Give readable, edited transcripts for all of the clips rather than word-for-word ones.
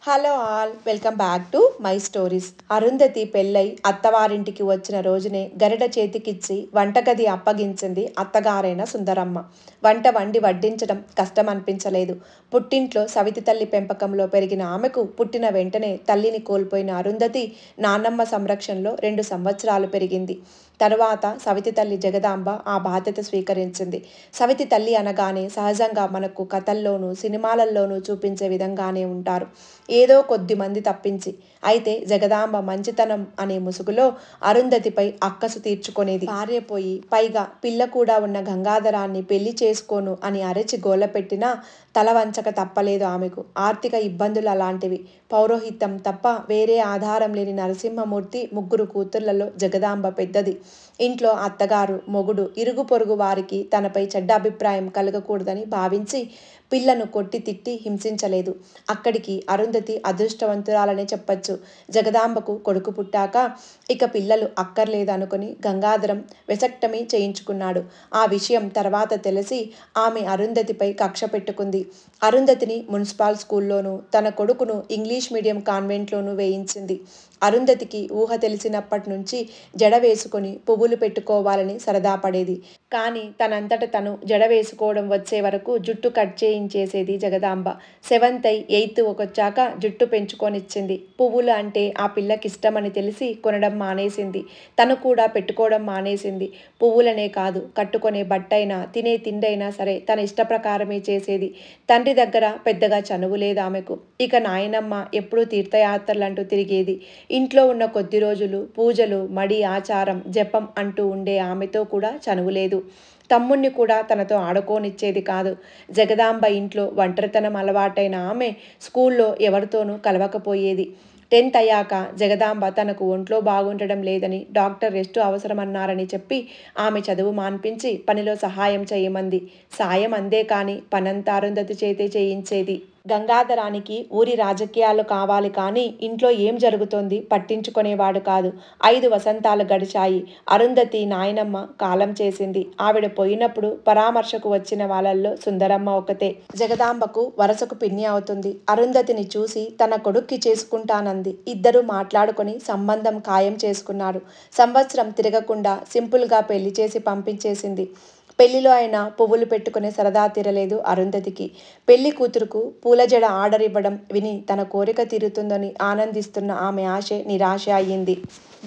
Hello all welcome back to my stories. Arundhati పెళ్ళై అత్తవారింటికి వచ్చిన రోజునే గరిట చేతికిచ్చి వంటగది అప్పగించింది అత్తగారైన సుందరమ్మ. వంట వండి వడ్డించడం కష్టం అనిపించలేదు. పుట్టింట్లో సవితి తల్లి పెంపకంలో పెరిగిన ఆమెకు పుట్టిన వెంటనే తల్లిని కోల్పోయిన అరుంధతి నానమ్మ సంరక్షణలో 2 సంవత్సరాలు పెరిగింది. తరువాత సవితి తల్లి జగదాంబ ఆ బాధ్యత స్వీకరించింది. సవితి తల్లి అనగానే సహజంగా మనకు కథల్లోనూ సినిమాలలోనూ చూపించే విధంగానే ఉంటారు, ఏదో కొద్ది మంది తప్పించి. అయితే జగదాంబ మంచితనం అనే ముసుగులో అరుంధతిపై అక్కసు తీర్చుకొనేది. భార్య పోయి పైగా పిల్ల కూడా ఉన్న గంగాధరాన్ని పెళ్లి చేసుకోను అని అరచి గోలపెట్టినా తల వంచక తప్పలేదు ఆమెకు. ఆర్థిక ఇబ్బందులు అలాంటివి. పౌరోహిత్యం తప్ప వేరే ఆధారం లేని నరసింహమూర్తి 3 కూతుళ్లలో జగదాంబ పెద్దది. ఇంట్లో అత్తగారు, మొగుడు, ఇరుగు పొరుగు వారికి తనపై చెడ్డ అభిప్రాయం కలగకూడదని భావించి పిల్లను కొట్టి తిట్టి హింసించలేదు. అక్కడికి అరుంధతి అదృష్టవంతురాలనే చెప్పచ్చు. జగదాంబకు కొడుకు పుట్టాక ఇక పిల్లలు అక్కర్లేదు అనుకుని గంగాధరం వెసక్టమీ చేయించుకున్నాడు. ఆ విషయం తర్వాత తెలిసి ఆమె అరుంధతిపై కక్ష పెట్టుకుంది. అరుంధతిని మున్సిపల్ స్కూల్లోనూ తన కొడుకును ఇంగ్లీష్ మీడియం కాన్వెంట్లోనూ వేయించింది. అరుంధతికి ఊహ తెలిసినప్పటి నుంచి జడ వేసుకొని పువ్వులు పెట్టుకోవాలని సరదా పడేది. కానీ తనంతట తను జడ వేసుకోవడం వచ్చే వరకు జుట్టు కట్ చేయించేసేది జగదాంబ. 7th అయి 8th వచ్చాక జుట్టు పెంచుకొనిచ్చింది. పువ్వులు అంటే ఆ పిల్లకిష్టమని తెలిసి కొనడం మానేసింది. తను కూడా పెట్టుకోవడం మానేసింది. పువ్వులనే కాదు, కట్టుకునే బట్టైనా తినే తిండైనా సరే తన ఇష్టప్రకారమే చేసేది. తండ్రి దగ్గర పెద్దగా చనువు లేదు ఆమెకు. ఇక నాయనమ్మ ఎప్పుడూ తీర్థయాత్రలంటూ తిరిగేది. ఇంట్లో ఉన్న కొద్ది రోజులు పూజలు, మడి, ఆచారం, జపం అంటూ ఉండే ఆమెతో కూడా చనువు లేదు. తమ్ముణ్ణి కూడా తనతో ఆడుకోనిచ్చేది కాదు. జగదాంబ ఇంట్లో ఒంటరితనం అలవాటైన ఆమె స్కూల్లో ఎవరితోనూ కలవకపోయేది. 10th అయ్యాక జగదాంబ తనకు ఒంట్లో బాగుండడం లేదని డాక్టర్ రెస్టు అవసరమన్నారని చెప్పి ఆమె చదువు మాన్పించి పనిలో సహాయం చేయమంది. సాయం అందే కానీ పనంతా అరుంధతి చేతే చేయించేది. గంగాధరానికి ఊరి రాజకీయాలు కావాలి కానీ ఇంట్లో ఏం జరుగుతోంది పట్టించుకునేవాడు కాదు. 5 వసంతాలు గడిచాయి. అరుంధతి నాయనమ్మ కాలం చేసింది. ఆవిడ పోయినప్పుడు పరామర్శకు వచ్చిన వాళ్ళల్లో సుందరమ్మ ఒకతే. జగదాంబకు వరసకు పిన్ని అవుతుంది. అరుంధతిని చూసి తన కొడుక్కి చేసుకుంటానంది. ఇద్దరూ మాట్లాడుకొని సంబంధం ఖాయం చేసుకున్నారు. సంవత్సరం తిరగకుండా సింపుల్గా పెళ్లి చేసి పంపించేసింది. పెళ్లిలో అయినా పువ్వులు పెట్టుకునే సరదా తీరలేదు అరుంధతికి. పెళ్లి కూతురుకు పూలజడ ఆర్డర్ ఇవ్వడం విని తన కోరిక తీరుతుందని ఆనందిస్తున్న ఆమె ఆశ నిరాశ అయ్యింది.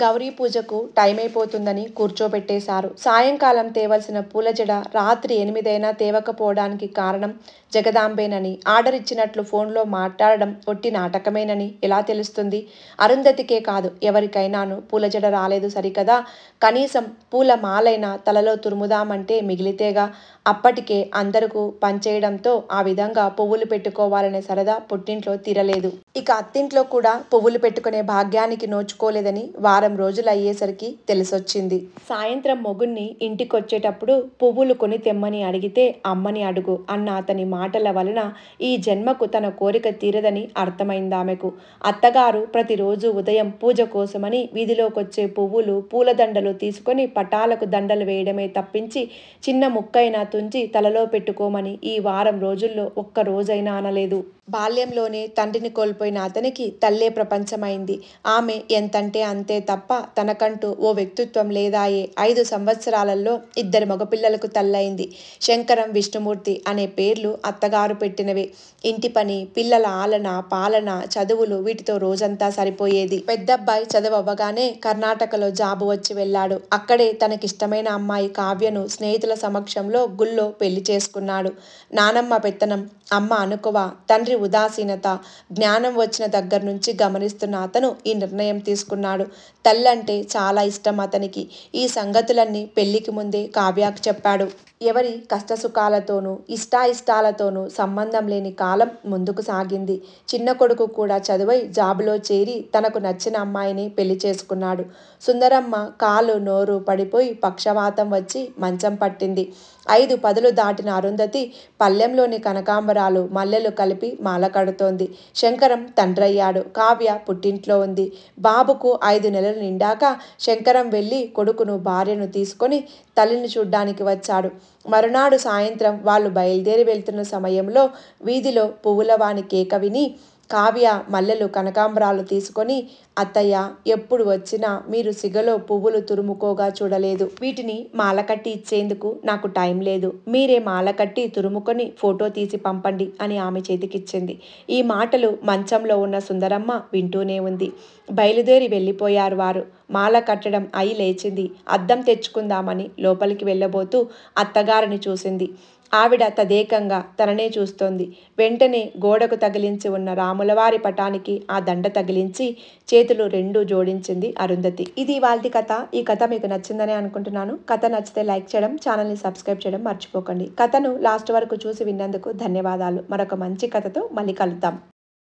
గౌరీ పూజకు టైమైపోతుందని కూర్చోబెట్టేశారు. సాయంకాలం తేవలసిన పూలజడ రాత్రి 8 అయినా తేవకపోవడానికి కారణం జగదాంబేనని, ఆర్డర్ ఇచ్చినట్లు ఫోన్లో మాట్లాడడం ఒట్టి నాటకమేనని ఎలా తెలుస్తుంది? అరుంధతికే కాదు ఎవరికైనాను పూలజడ రాలేదు సరికదా, కనీసం పూల మాలైనా తలలో తురుముదామంటే మిగిలితేగా. అప్పటికే అందరకు పంచేయడంతో ఆ విధంగా పువ్వులు పెట్టుకోవాలనే సరదా పుట్టింట్లో తీరలేదు. ఇక అత్తింట్లో కూడా పువ్వులు పెట్టుకునే భాగ్యానికి నోచుకోలేదని వారం రోజులు అయ్యేసరికి తెలిసొచ్చింది. సాయంత్రం మొగుణ్ణి ఇంటికొచ్చేటప్పుడు పువ్వులు కొని తెమ్మని అడిగితే అమ్మని అడుగు అన్న అతని మాటల వలన ఈ జన్మకు తన కోరిక తీరదని అర్థమైందామెకు. అత్తగారు ప్రతిరోజు ఉదయం పూజ కోసమని వీధిలోకొచ్చే పువ్వులు, పూలదండలు తీసుకొని పటాలకు దండలు వేయడమే తప్పించి చిన్న ముక్కైనా తుంచి తలలో పెట్టుకోమని ఈ వారం రోజుల్లో ఒక్క రోజైనా అనలేదు. బాల్యంలోనే తండ్రిని కోల్పోయిన అతనికి తల్లే ప్రపంచమైంది. ఆమె ఎంతంటే అంతే తప్ప తనకంటూ ఓ వ్యక్తిత్వం లేదాయే. 5 సంవత్సరాలలో 2 మగపిల్లలకు తల్లయింది. శంకరం, విష్ణుమూర్తి అనే పేర్లు అత్తగారు పెట్టినవే. ఇంటి పని, పిల్లల ఆలన పాలన, చదువులు వీటితో రోజంతా సరిపోయేది. పెద్దబ్బాయి చదువు అవ్వగానే కర్ణాటకలో జాబు వచ్చి వెళ్ళాడు. అక్కడే తనకిష్టమైన అమ్మాయి కావ్యను స్నేహితుల సమక్షంలో గుళ్ళో పెళ్లి చేసుకున్నాడు. నానమ్మ పెత్తనం, అమ్మ అణకువ, తండ్రి ఉదాసీనత జ్ఞానం వచ్చిన దగ్గర నుంచి గమనిస్తున్న అతను ఈ నిర్ణయం తీసుకున్నాడు. తల్లంటే చాలా ఇష్టం అతనికి. ఈ సంగతులన్నీ పెళ్లికి ముందే కావ్యకు చెప్పాడు. ఎవరి కష్టసుఖాలతోనూ ఇష్టాయిష్టాలతోనూ సంబంధం లేని కాలం ముందుకు సాగింది. చిన్న కొడుకు కూడా చదువై జాబులో చేరి తనకు నచ్చిన అమ్మాయిని పెళ్లి చేసుకున్నాడు. సుందరమ్మ కాలు నోరు పడిపోయి పక్షవాతం వచ్చి మంచం పట్టింది. 5 పదులు దాటిన అరుంధతి పల్లెంలోని కనకాంబరాలు, మల్లెలు కలిపి మాల కడుతోంది. శంకరం తండ్రయ్యాడు. కావ్య పుట్టింట్లో ఉంది. బాబుకు 5 నెలలు నిండాక శంకరం వెళ్ళి కొడుకును, భార్యను తీసుకొని తల్లిని చూడ్డానికి వచ్చాడు. మరునాడు సాయంత్రం వాళ్ళు బయలుదేరి వెళ్తున్న సమయంలో వీధిలో పువ్వులవాని కేక విని కావ్య మల్లెలు కనకాంబరాలు తీసుకొని, అత్తయ్య ఎప్పుడు వచ్చినా మీరు సిగలో పువ్వులు తురుముకోగా చూడలేదు. వీటిని మాల కట్టి ఇచ్చేందుకు నాకు టైం లేదు. మీరే మాల కట్టి తురుముకొని ఫోటో తీసి పంపండి అని ఆమె చేతికిచ్చింది. ఈ మాటలు మంచంలో ఉన్న సుందరమ్మ వింటూనే ఉంది. బయలుదేరి వెళ్ళిపోయారు వారు. మాల కట్టడం అయి లేచింది. అద్దం తెచ్చుకుందామని లోపలికి వెళ్ళబోతూ అత్తగారిని చూసింది. ఆవిడ తదేకంగా తననే చూస్తోంది. వెంటనే గోడకు తగిలించి ఉన్న రాములవారి పటానికి ఆ దండ తగిలించి చేతులు రెండూ జోడించింది అరుంధతి. ఇది ఇవాల్టి కథ. ఈ కథ మీకు నచ్చిందని అనుకుంటున్నాను. కథ నచ్చితే లైక్ చేయడం, ఛానల్ని సబ్స్క్రైబ్ చేయడం మర్చిపోకండి. కథను లాస్ట్ వరకు చూసి విన్నందుకు ధన్యవాదాలు. మరొక మంచి కథతో మళ్ళీ కలుద్దాం.